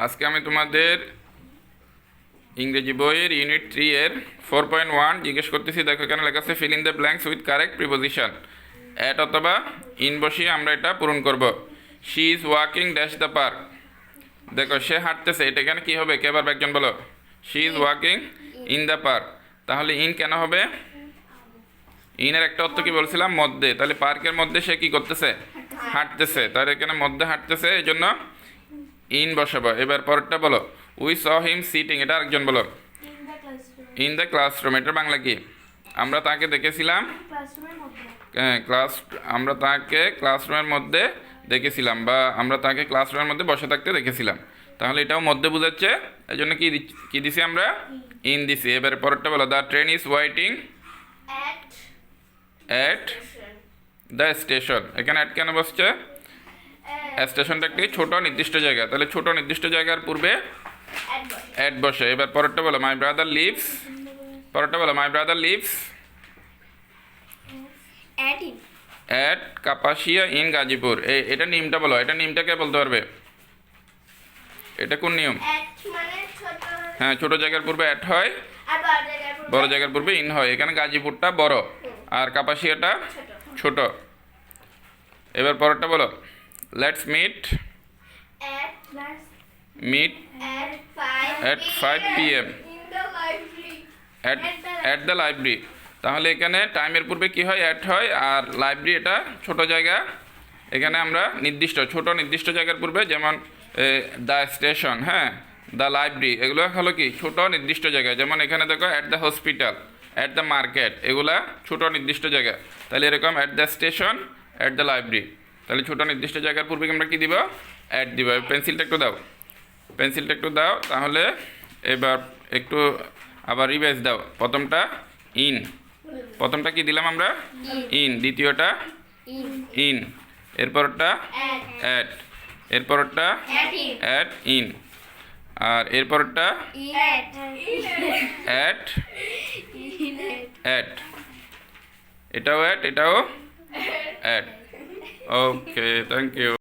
আজকে আমি তোমাদের ইংরেজি বইয়ের ইউনিট 3 এর 4.1 জিজ্ঞেস করতেছি। দেখো এখানে লেখা আছে fill in the blanks with correct preposition. At অথবা ইন বসিয়ে আমরা এটা পূরণ করব। She is walking dash the park. দেখো সে হাঁটতেছে, এটা এখানে কী হবে? কে পারবে একজন বলো? She is walking in the park. তাহলে ইন কেন হবে? ইনের একটা অর্থ কি বলছিলাম? মধ্যে। তাহলে পার্কের মধ্যে সে কি করতেছে? হাঁটতেছে। তাহলে এখানে মধ্যে হাঁটতেছে, এই জন্য ইন বসাবো। এবার পরেরটা বলো, উই স হিম সিটিং। এটা আরেকজন বলো। In the classroom. এটার বাংলা কি? আমরা তাকে দেখেছিলাম আমরা তাকে ক্লাসরুমের মধ্যে দেখেছিলাম, বা আমরা তাকে ক্লাসরুমের মধ্যে বসে থাকতে দেখেছিলাম। তাহলে এটাও মধ্যে বোঝাচ্ছে, এই জন্য কি দিছি আমরা? ইন দিছি। এবার পরেরটা বলো, the train is waiting at the station. এখানে অ্যাট কেন বসছে? স্টেশনটা একটি ছোট নির্দিষ্ট জায়গা, তাহলে ছোট নির্দিষ্ট জায়গার পূর্বে অ্যাট বসে। এবার পরেরটা বলো, মাই ব্রাদার লিভস। পরেরটা বলো, my brother leaves at Kapasia in Gazipur. এটা নিয়মটা বলো, এটা নিয়মটা কে বলতে পারবে? এটা কোন নিয়ম? হ্যাঁ, ছোট জায়গার পূর্বে অ্যাট হয়, বড় জায়গার পূর্বে ইন হয়। এখানে গাজীপুরটা বড় আর কাপাসিয়াটা ছোট। এবার পরেরটা বলো, let's meet at 5 p.m. at the library। তাহলে এখানে টাইমের পূর্বে কি হয়? অ্যাট হয়। আর লাইব্রেরি এটা ছোট জায়গা, এখানে আমরা ছোট নির্দিষ্ট জায়গার পূর্বে, যেমন দ্য স্টেশন, হ্যাঁ, দ্য লাইব্রেরি, এগুলো হলো কি ছোট নির্দিষ্ট জায়গা। যেমন এখানে দেখো at the hospital, at the market, এগুলা ছোট নির্দিষ্ট জায়গা। তাহলে এরকম at the station, at the library. তাহলে ছোট নির্দিষ্ট জায়গার পূর্বে আমরা কি দিব? অ্যাট দিব। পেন্সিলটা একটু দাও। তাহলে এবার একটু আবার রিভাইজ দাও। প্রথমটা কি দিলাম আমরা? ইন। দ্বিতীয়টা ইন। এরপরটা অ্যাট। এরপরটা অ্যাট ইন। আর এরপরটা অ্যাট অ্যাট। এটাও অ্যাট, এটাও অ্যাট। Okay, thank you.